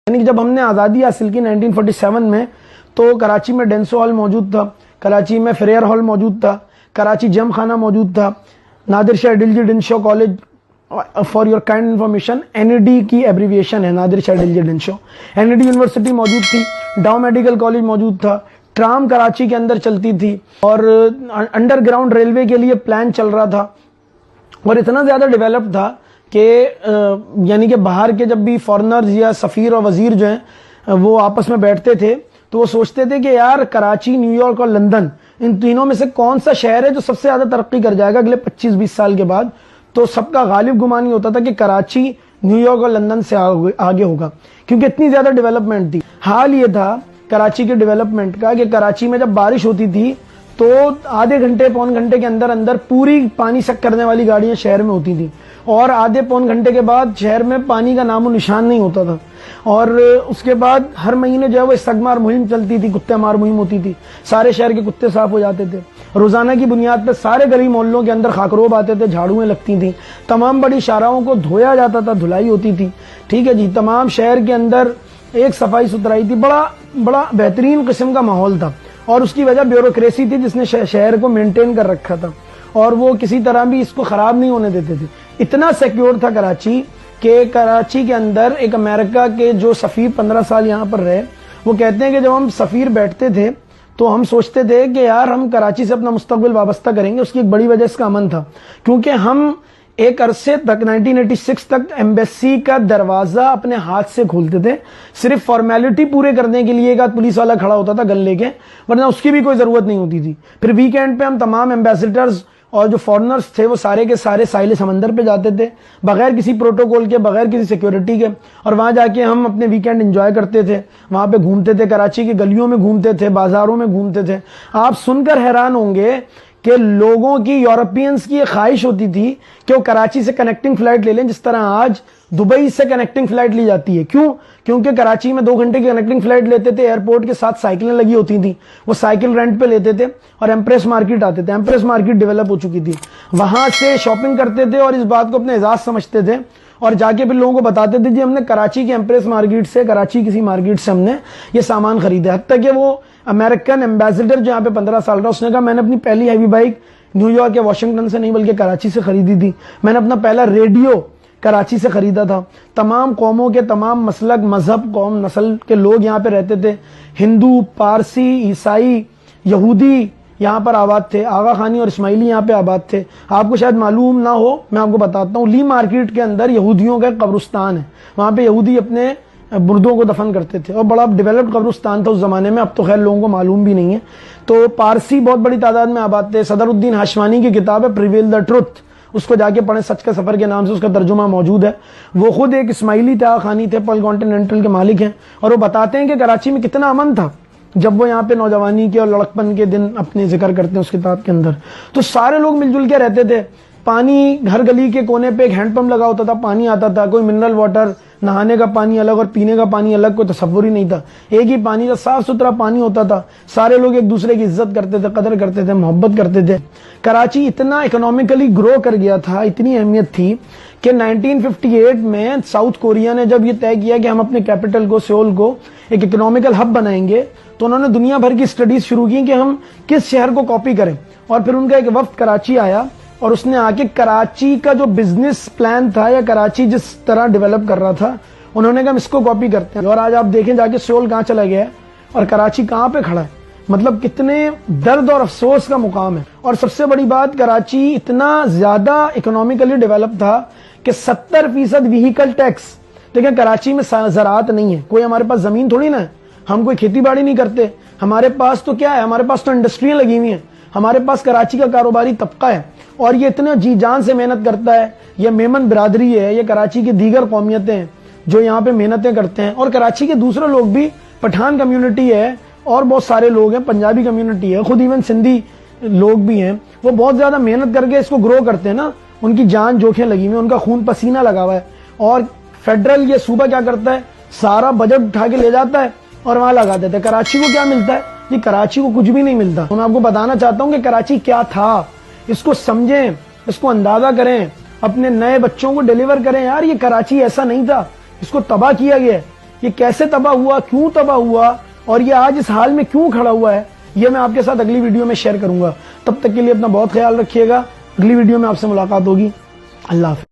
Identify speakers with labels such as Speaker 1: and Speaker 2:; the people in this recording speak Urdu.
Speaker 1: یعنی جب ہم نے آزادی حاصل کی 1947 میں تو کراچی میں ڈینسو ہال موجود تھا، کراچی میں فریئر ہال موجود تھا، کراچی جم خانہ موجود تھا، Nadir Shah Eduljee Dinshaw college, for your kind information NAD کی ایبریویشن ہے، نادر شاہ ڈلجی ڈنشو۔ NAD یونیورسٹی موجود تھی، ڈاؤ میڈیکل کالج موجود تھا، ٹرام کراچی کے اندر چلتی تھی اور انڈر گراؤنڈ ریلوے کے لیے پلان چل رہا تھا اور اتنا زیادہ ڈیولپ تھا کہ یعنی کہ باہر کے جب بھی فارنرز یا سفیر اور وزیر جو ہیں وہ آپس میں بیٹھتے تھے تو وہ سوچتے تھے کہ یار کراچی، نیو یارک اور لندن، ان تینوں میں سے کون سا شہر ہے جو سب سے زیادہ ترقی کر جائے گا اگلے 25-20 سال کے بعد۔ تو سب کا غالب گمان یہ ہوتا تھا کہ کراچی نیو یارک اور لندن سے آگے ہوگا کیونکہ اتنی زیادہ ڈیولپمنٹ تھی۔ حال یہ تھا کراچی کے ڈیولپمنٹ کا کہ کراچی میں جب بارش ہوتی تھی تو آدھے گھنٹے پون گھنٹے کے اندر اندر پوری پانی سک کرنے والی گاڑیاں شہر میں ہوتی تھیں اور آدھے پون گھنٹے کے بعد شہر میں پانی کا نام و نشان نہیں ہوتا تھا۔ اور اس کے بعد ہر مہینے جو ہے وہ استغمار مہم چلتی تھی، کتے مار مہم ہوتی تھی، سارے شہر کے کتے صاف ہو جاتے تھے، روزانہ کی بنیاد پہ سارے گلی محلوں کے اندر خاکروب آتے تھے، جھاڑویں لگتی تھیں، تمام بڑی شاہراہوں کو دھویا جاتا تھا، دھلائی ہوتی تھی، ٹھیک ہے جی، تمام شہر کے اندر ایک صفائی ستھرائی تھی، بڑا بہترین قسم کا ماحول تھا اور اس کی وجہ بیوروکریسی تھی جس نے شہر کو مینٹین کر رکھا تھا اور وہ کسی طرح بھی اس کو خراب نہیں ہونے دیتے تھے۔ اتنا سیکیور تھا کراچی کہ کراچی کے اندر ایک امریکہ کے جو سفیر 15 سال یہاں پر رہے، وہ کہتے ہیں کہ جب ہم سفیر بیٹھتے تھے تو ہم سوچتے تھے کہ یار ہم کراچی سے اپنا مستقبل وابستہ کریں گے۔ اس کی ایک بڑی وجہ اس کا امن تھا کیونکہ ہم ایک عرصے تک 1986 تک ایمبیسی کا دروازہ اپنے ہاتھ سے کھولتے تھے، صرف فارمیلٹی پورے کرنے کے لیے ایک آدھ پولیس والا کھڑا ہوتا تھا گن لے کے، ورنہ اس کی بھی کوئی ضرورت نہیں ہوتی تھی۔ پھر ویکینڈ پہ ہم تمام ایمبیسڈرز اور جو فارنرز تھے وہ سارے کے سارے ساحل سمندر پہ جاتے تھے بغیر کسی پروٹوکول کے، بغیر کسی سیکیورٹی کے، اور وہاں جا کے ہم اپنے ویکینڈ انجوائے کرتے تھے، وہاں پہ گھومتے تھے، کراچی کی گلیوں میں گھومتے تھے، بازاروں میں گھومتے تھے۔ آپ سن کر حیران ہوں گے کہ لوگوں کی، یورپینز کی یہ خواہش ہوتی تھی کہ وہ کراچی سے کنیکٹنگ فلائٹ لے لیں جس طرح آج دبئی سے کنیکٹنگ فلائٹ لی جاتی ہے۔ کیوں؟ کیونکہ کراچی میں 2 گھنٹے کی کنیکٹنگ فلائٹ لیتے تھے، ایئرپورٹ کے ساتھ سائیکلیں لگی ہوتی تھیں، وہ سائیکل رینٹ پہ لیتے تھے اور ایمپریس مارکیٹ آتے تھے، ایمپریس مارکیٹ ڈیولپ ہو چکی تھی، وہاں سے شاپنگ کرتے تھے اور اس بات کو اپنے اعزاز سمجھتے تھے اور جا کے پھر لوگوں کو بتاتے تھے جی ہم نے کراچی کی ایمپریس مارکیٹ سے، کراچی کسی مارکیٹ سے ہم نے یہ سامان خریدا۔ حتیٰ کہ وہ امریکن ایمبیسڈر جو یہاں پہ 15 سال کا، اس نے کہا میں نے اپنی پہلی ہیوی بائک نیو یارک یا واشنگٹن سے نہیں بلکہ کراچی سے خریدی تھی، میں نے اپنا پہلا ریڈیو کراچی سے خریدا تھا۔ تمام قوموں کے، تمام مسلک، مذہب، قوم، نسل کے لوگ یہاں پہ رہتے تھے، ہندو، پارسی، عیسائی، یہودی یہاں پر آباد تھے، آغا خانی اور اسماعیلی یہاں پہ آباد تھے۔ آپ کو شاید معلوم نہ ہو، میں آپ کو بتاتا ہوں، لی مارکیٹ کے اندر یہودیوں کا ایک قبرستان ہے، وہاں پہ یہودی اپنے مردوں کو دفن کرتے تھے اور بڑا ڈیولپڈ قبرستان تھا اس زمانے میں، اب تو خیر لوگوں کو معلوم بھی نہیں ہے۔ تو پارسی بہت بڑی تعداد میں آباد تھے۔ صدر الدین ہاشمانی کی کتاب ہے پریویل دا ٹروتھ، اس کو جا کے پڑھیں، سچ کا سفر کے نام سے اس کا ترجمہ موجود ہے۔ وہ خود ایک اسماعیلی تھے، آغا خانی تھے، پل کانٹیننٹل کے مالک ہیں، اور وہ بتاتے ہیں کہ کراچی میں کتنا امن تھا جب وہ یہاں پہ نوجوانی کے اور لڑکپن کے دن اپنے ذکر کرتے ہیں اس کتاب کے اندر۔ تو سارے لوگ مل جل کے رہتے تھے، پانی ہر گلی کے کونے پہ ایک ہینڈ پمپ لگا ہوتا تھا، پانی آتا تھا، کوئی منرل واٹر، نہانے کا پانی الگ اور پینے کا پانی الگ، کوئی تصور ہی نہیں تھا، ایک ہی پانی تھا، صاف ستھرا پانی ہوتا تھا، سارے لوگ ایک دوسرے کی عزت کرتے تھے، قدر کرتے تھے، محبت کرتے تھے۔ کراچی اتنا اکنامکلی گرو کر گیا تھا، اتنی اہمیت تھی کہ 1958 میں ساؤتھ کوریا نے جب یہ طے کیا کہ ہم اپنے کیپٹل کو، سیول کو ایک اکنامکل ہب بنائیں گے، تو انہوں نے دنیا بھر کی سٹڈیز شروع کی کہ ہم کس شہر کو کاپی کریں، اور پھر ان کا ایک وفد کراچی آیا اور اس نے آ کے کراچی کا جو بزنس پلان تھا یا کراچی جس طرح ڈیولپ کر رہا تھا، انہوں نے کہا ہم اس کو کاپی کرتے ہیں۔ اور آج آپ دیکھیں جا کے سیول کہاں چلا گیا ہے اور کراچی کہاں پہ کھڑا ہے، مطلب کتنے درد اور افسوس کا مقام ہے۔ اور سب سے بڑی بات، کراچی اتنا زیادہ اکنامکلی ڈیولپ تھا کہ 70% ویہیکل ٹیکس، دیکھیں کراچی میں زراعت نہیں ہے، کوئی ہمارے پاس زمین تھوڑی نہ ہے، ہم کوئی کھیتی باڑی نہیں کرتے، ہمارے پاس تو کیا ہے، ہمارے پاس تو انڈسٹریاں لگی ہوئی ہیں، ہمارے پاس کراچی کا کاروباری طبقہ ہے اور یہ اتنے جی جان سے محنت کرتا ہے۔ یہ میمن برادری ہے، یہ کراچی کی دیگر قومیتیں ہیں جو یہاں پہ محنتیں کرتے ہیں، اور کراچی کے دوسرے لوگ بھی، پٹھان کمیونٹی ہے اور بہت سارے لوگ ہیں، پنجابی کمیونٹی ہے، خود ایون سندھی لوگ بھی ہیں، وہ بہت زیادہ محنت کر کے اس کو گرو کرتے ہیں نا، ان کی جان جوکھیں لگی ہوئی ہیں، ان کا خون پسینہ لگا ہوا ہے۔ اور فیڈرل یہ صوبہ کیا کرتا ہے، سارا بجٹ اٹھا کے لے جاتا ہے اور وہاں لگا دیتا ہے۔ کراچی کو کیا ملتا ہے جی؟ کراچی کو کچھ بھی نہیں ملتا۔ میں آپ کو بتانا چاہتا ہوں کہ کراچی کیا تھا، اس کو سمجھیں، اس کو اندازہ کریں، اپنے نئے بچوں کو ڈیلیور کریں۔ یار یہ کراچی ایسا نہیں تھا، اس کو تباہ کیا گیا ہے، یہ کیسے تباہ ہوا, کیوں تباہ ہوا, اور یہ آج اس حال میں کیوں کھڑا ہوا ہے, یہ میں آپ کے ساتھ اگلی ویڈیو میں شیئر کروں گا. تب تک کے لیے اپنا بہت خیال رکھیے گا. اگلی ویڈیو میں آپ سے ملاقات ہوگی. اللہ حافظ.